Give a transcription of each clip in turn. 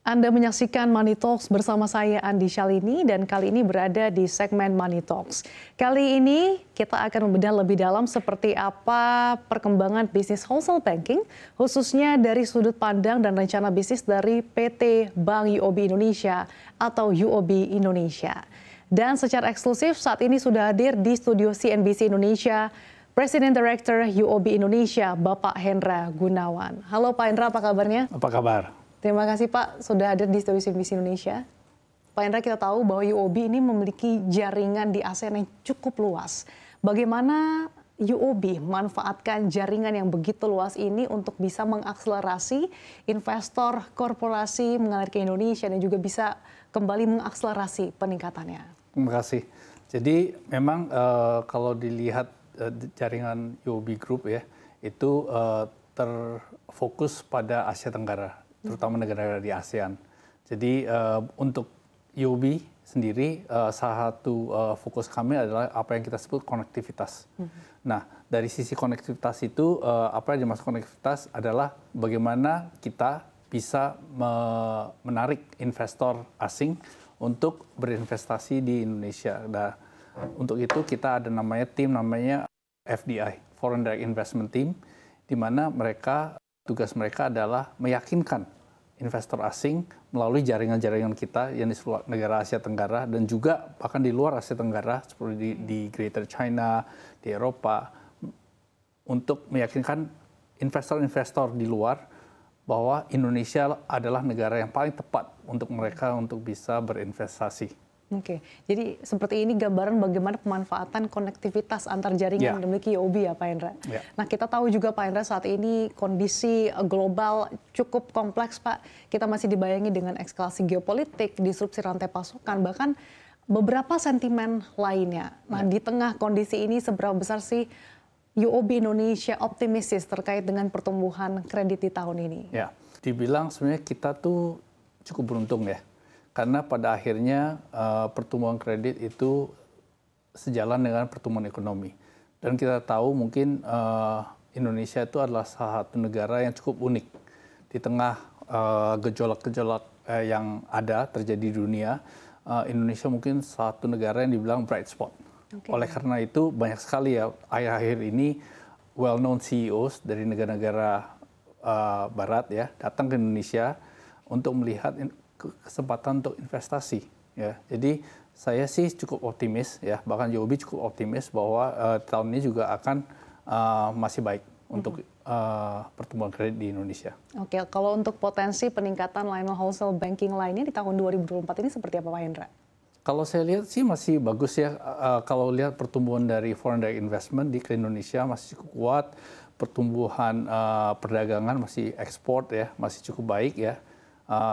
Anda menyaksikan Money Talks bersama saya Andi Shalini dan kali ini berada di segmen Money Talks. Kali ini kita akan membedah lebih dalam seperti apa perkembangan bisnis wholesale banking khususnya dari sudut pandang dan rencana bisnis dari PT Bank UOB Indonesia atau UOB Indonesia. Dan secara eksklusif saat ini sudah hadir di studio CNBC Indonesia Presiden Director UOB Indonesia Bapak Hendra Gunawan. Halo Pak Hendra, apa kabarnya? Apa kabar? Terima kasih Pak sudah hadir di studio CNBC Indonesia. Pak Hendra, kita tahu bahwa UOB ini memiliki jaringan di ASEAN yang cukup luas. Bagaimana UOB memanfaatkan jaringan yang begitu luas ini untuk bisa mengakselerasi investor korporasi mengalir ke Indonesia dan juga bisa kembali mengakselerasi peningkatannya? Terima kasih. Jadi memang kalau dilihat jaringan UOB Group ya, itu terfokus pada Asia Tenggara, terutama negara-negara di ASEAN. Jadi untuk UOB sendiri salah satu fokus kami adalah apa yang kita sebut konektivitas. Nah, dari sisi konektivitas itu apa yang dimaksud konektivitas adalah bagaimana kita bisa menarik investor asing untuk berinvestasi di Indonesia. Nah, untuk itu kita ada tim namanya FDI, Foreign Direct Investment Team, di mana tugas mereka adalah meyakinkan investor asing melalui jaringan-jaringan kita yang di seluruh negara Asia Tenggara dan juga bahkan di luar Asia Tenggara seperti di Greater China, di Eropa, untuk meyakinkan investor-investor di luar bahwa Indonesia adalah negara yang paling tepat untuk mereka untuk bisa berinvestasi. Oke, jadi seperti ini gambaran bagaimana pemanfaatan konektivitas antar jaringan yang dimiliki UOB ya Pak Hendra. Nah, kita tahu juga Pak Hendra saat ini kondisi global cukup kompleks Pak. Kita masih dibayangi dengan eskalasi geopolitik, disrupsi rantai pasokan, bahkan beberapa sentimen lainnya. Nah, di tengah kondisi ini seberapa besar sih UOB Indonesia optimistis terkait dengan pertumbuhan kredit di tahun ini? Ya, dibilang sebenarnya kita tuh cukup beruntung ya. Karena pada akhirnya pertumbuhan kredit itu sejalan dengan pertumbuhan ekonomi. Dan kita tahu mungkin Indonesia itu adalah salah satu negara yang cukup unik. Di tengah gejolak-gejolak yang ada terjadi di dunia, Indonesia mungkin satu negara yang dibilang bright spot. Oleh karena itu banyak sekali ya akhir-akhir ini well-known CEOs dari negara-negara barat ya datang ke Indonesia untuk melihat kesempatan untuk investasi ya. Jadi saya sih cukup optimis ya, bahkan UOB cukup optimis bahwa tahun ini juga akan masih baik untuk pertumbuhan kredit di Indonesia. Oke, kalau untuk potensi peningkatan layanan wholesale banking lainnya di tahun 2024 ini seperti apa Pak Hendra? Kalau saya lihat sih masih bagus ya. Kalau lihat pertumbuhan dari foreign direct investment di Indonesia masih cukup kuat, pertumbuhan perdagangan masih ekspor ya masih cukup baik ya.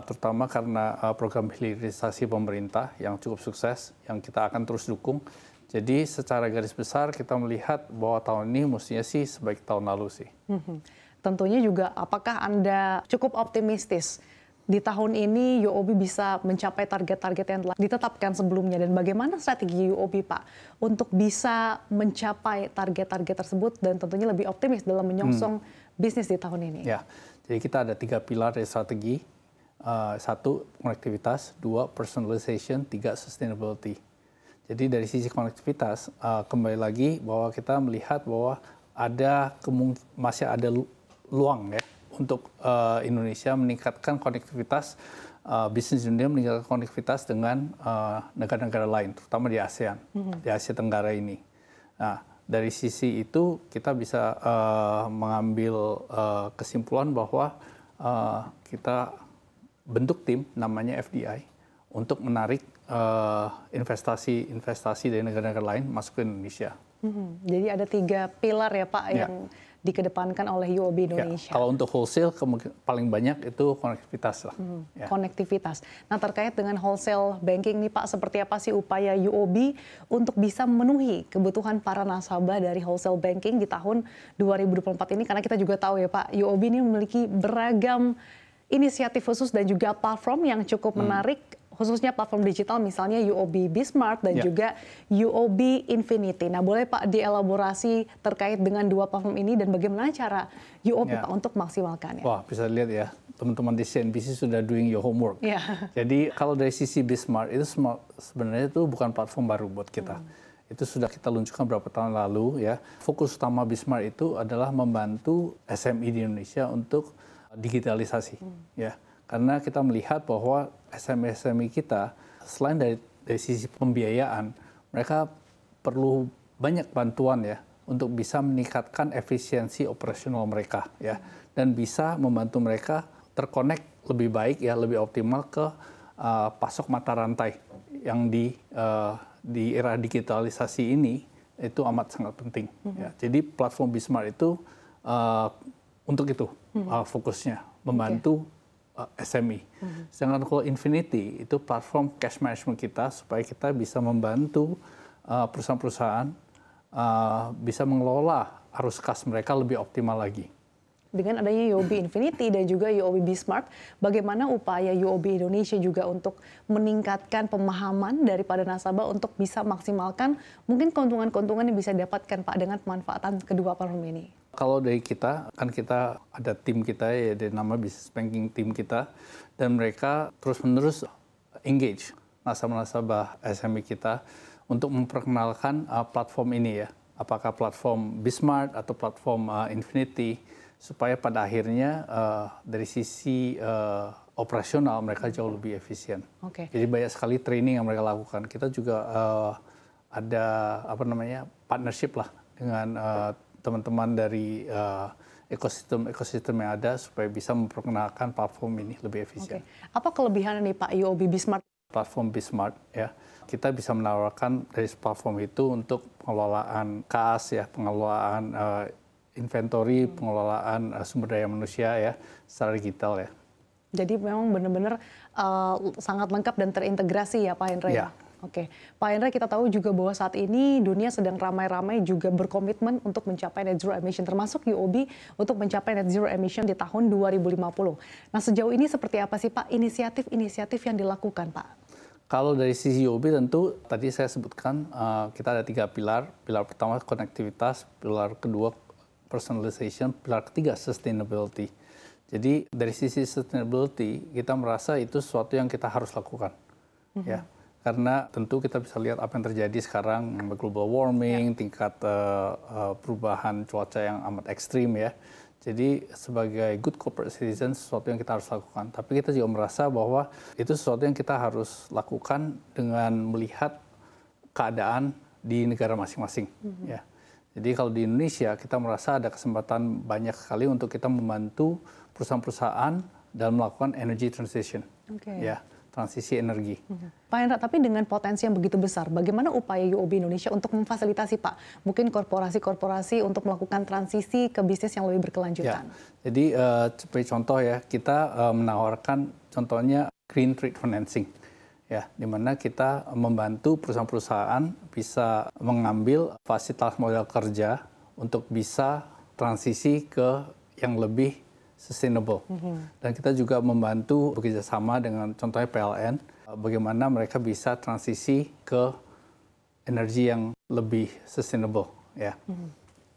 Terutama karena program hilirisasi pemerintah yang cukup sukses, yang kita akan terus dukung. Jadi secara garis besar kita melihat bahwa tahun ini mestinya sih sebaik tahun lalu sih. Tentunya juga apakah Anda cukup optimistis di tahun ini UOB bisa mencapai target-target yang telah ditetapkan sebelumnya, dan bagaimana strategi UOB Pak untuk bisa mencapai target-target tersebut dan tentunya lebih optimis dalam menyongsong bisnis di tahun ini? Ya, jadi kita ada 3 pilar dari strategi. 1, konektivitas, 2, personalization, 3, sustainability. Jadi dari sisi konektivitas, kembali lagi bahwa kita melihat bahwa masih ada luang ya untuk Indonesia meningkatkan konektivitas, bisnis dunia meningkatkan konektivitas dengan negara-negara lain, terutama di ASEAN, di Asia Tenggara ini. Nah, dari sisi itu kita bisa mengambil kesimpulan bahwa kita bentuk tim namanya FDI untuk menarik investasi dari negara-negara lain masuk ke Indonesia. Jadi ada 3 pilar ya Pak yang dikedepankan oleh UOB Indonesia. Ya, kalau untuk wholesale paling banyak itu konektivitas lah. Konektivitas. Nah, terkait dengan wholesale banking nih Pak, seperti apa sih upaya UOB untuk bisa memenuhi kebutuhan para nasabah dari wholesale banking di tahun 2024 ini? Karena kita juga tahu ya Pak, UOB ini memiliki beragam inisiatif khusus dan juga platform yang cukup menarik, khususnya platform digital misalnya UOB Bismart dan juga UOB Infinity. Nah, boleh Pak dielaborasi terkait dengan 2 platform ini dan bagaimana cara UOB Pak untuk maksimalkannya? Wah, bisa lihat ya, teman-teman di CNBC sudah doing your homework. Yeah. Jadi kalau dari sisi Bismart itu sebenarnya itu bukan platform baru buat kita. Itu sudah kita luncurkan beberapa tahun lalu ya. Fokus utama Bismart itu adalah membantu SME di Indonesia untuk digitalisasi ya. Karena kita melihat bahwa SME kita selain dari sisi pembiayaan, mereka perlu banyak bantuan ya untuk bisa meningkatkan efisiensi operasional mereka ya, dan bisa membantu mereka terkonek lebih baik ya, lebih optimal ke pasok mata rantai yang di era digitalisasi ini itu amat sangat penting ya. Jadi platform Bismart itu untuk itu fokusnya membantu SME. Sedangkan kalau Infinity itu platform cash management kita supaya kita bisa membantu perusahaan-perusahaan bisa mengelola arus kas mereka lebih optimal lagi. Dengan adanya UOB Infinity dan juga UOB Bismart, bagaimana upaya UOB Indonesia juga untuk meningkatkan pemahaman daripada nasabah untuk bisa maksimalkan mungkin keuntungan-keuntungan yang bisa didapatkan Pak dengan pemanfaatan kedua platform ini? Kalau dari kita, kan kita ada tim kita ya, dari nama business banking tim kita, dan mereka terus-menerus engage nasabah-nasabah SME kita untuk memperkenalkan platform ini ya, apakah platform Bismart atau platform Infinity, supaya pada akhirnya dari sisi operasional mereka jauh lebih efisien. Jadi banyak sekali training yang mereka lakukan. Kita juga ada partnership lah dengan teman-teman dari ekosistem yang ada supaya bisa memperkenalkan platform ini lebih efisien. Apa kelebihan nih Pak UOB Bismart? Platform Bismart ya, kita bisa menawarkan dari platform itu untuk pengelolaan kas ya, pengelolaan inventory, pengelolaan sumber daya manusia ya secara digital ya. Jadi memang benar-benar sangat lengkap dan terintegrasi ya Pak Hendra. Ya. Oke, Pak Hendra, kita tahu juga bahwa saat ini dunia sedang ramai-ramai juga berkomitmen untuk mencapai net zero emission, termasuk UOB untuk mencapai net zero emission di tahun 2050. Nah, sejauh ini seperti apa sih Pak inisiatif-inisiatif yang dilakukan Pak? Kalau dari sisi UOB tentu tadi saya sebutkan kita ada 3 pilar. Pilar pertama konektivitas, pilar kedua personalization, pilar ketiga sustainability. Jadi dari sisi sustainability kita merasa itu sesuatu yang kita harus lakukan, ya. Karena tentu kita bisa lihat apa yang terjadi sekarang, global warming, tingkat perubahan cuaca yang amat ekstrim ya. Jadi sebagai good corporate citizen sesuatu yang kita harus lakukan. Tapi kita juga merasa bahwa itu sesuatu yang kita harus lakukan dengan melihat keadaan di negara masing-masing. Ya. Jadi kalau di Indonesia kita merasa ada kesempatan banyak sekali untuk kita membantu perusahaan-perusahaan dalam melakukan energy transition. Ya. Transisi energi. Pak Hendra, tapi dengan potensi yang begitu besar, bagaimana upaya UOB Indonesia untuk memfasilitasi Pak, mungkin korporasi-korporasi untuk melakukan transisi ke bisnis yang lebih berkelanjutan? Ya, jadi sebagai contoh ya, kita menawarkan contohnya green trade financing, ya, di mana kita membantu perusahaan-perusahaan bisa mengambil fasilitas modal kerja untuk bisa transisi ke yang lebih sustainable. Dan kita juga membantu bekerjasama dengan contohnya PLN, bagaimana mereka bisa transisi ke energi yang lebih sustainable. Ya.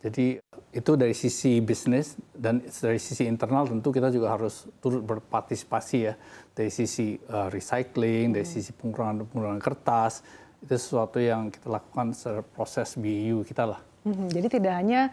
Jadi itu dari sisi bisnis, dan dari sisi internal tentu kita juga harus turut berpartisipasi ya, dari sisi recycling, dari sisi pengurangan kertas, itu sesuatu yang kita lakukan secara proses BAU kita lah. Jadi tidak hanya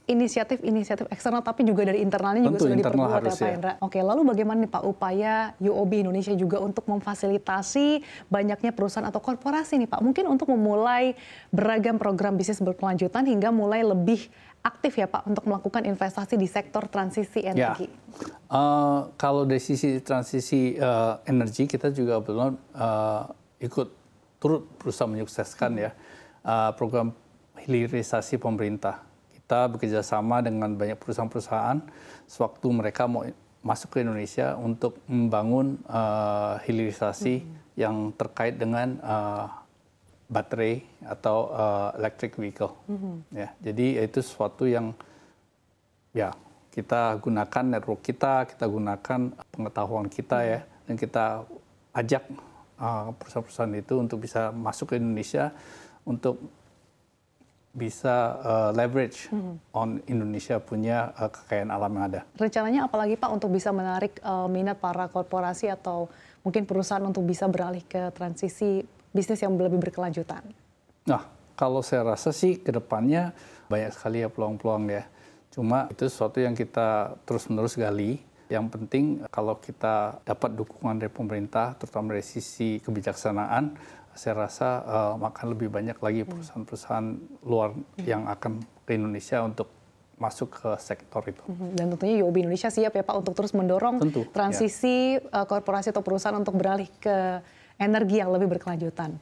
inisiatif-inisiatif eksternal, tapi juga dari internalnya juga sudah diperkuat ya Pak Hendra. Oke, lalu bagaimana nih Pak upaya UOB Indonesia juga untuk memfasilitasi banyaknya perusahaan atau korporasi nih Pak, mungkin untuk memulai beragam program bisnis berkelanjutan hingga mulai lebih aktif ya Pak untuk melakukan investasi di sektor transisi energi? Ya. Kalau dari sisi transisi energi, kita juga belum ikut turut berusaha menyukseskan ya program hilirisasi pemerintah. Kita bekerja sama dengan banyak perusahaan-perusahaan sewaktu mereka mau masuk ke Indonesia untuk membangun hilirisasi yang terkait dengan baterai atau electric vehicle. Ya, jadi itu sesuatu yang ya kita gunakan network kita gunakan pengetahuan kita ya, dan kita ajak perusahaan-perusahaan itu untuk bisa masuk ke Indonesia untuk bisa leverage on Indonesia punya kekayaan alam yang ada. Rencananya apalagi Pak untuk bisa menarik minat para korporasi atau mungkin perusahaan untuk bisa beralih ke transisi bisnis yang lebih berkelanjutan? Nah, kalau saya rasa sih ke depannya banyak sekali ya peluang-peluang ya. Cuma itu sesuatu yang kita terus-menerus gali. Yang penting kalau kita dapat dukungan dari pemerintah, terutama dari sisi kebijaksanaan, saya rasa akan lebih banyak lagi perusahaan-perusahaan luar yang akan ke Indonesia untuk masuk ke sektor itu. Dan tentunya UOB Indonesia siap ya Pak untuk terus mendorong transisi korporasi atau perusahaan untuk beralih ke energi yang lebih berkelanjutan.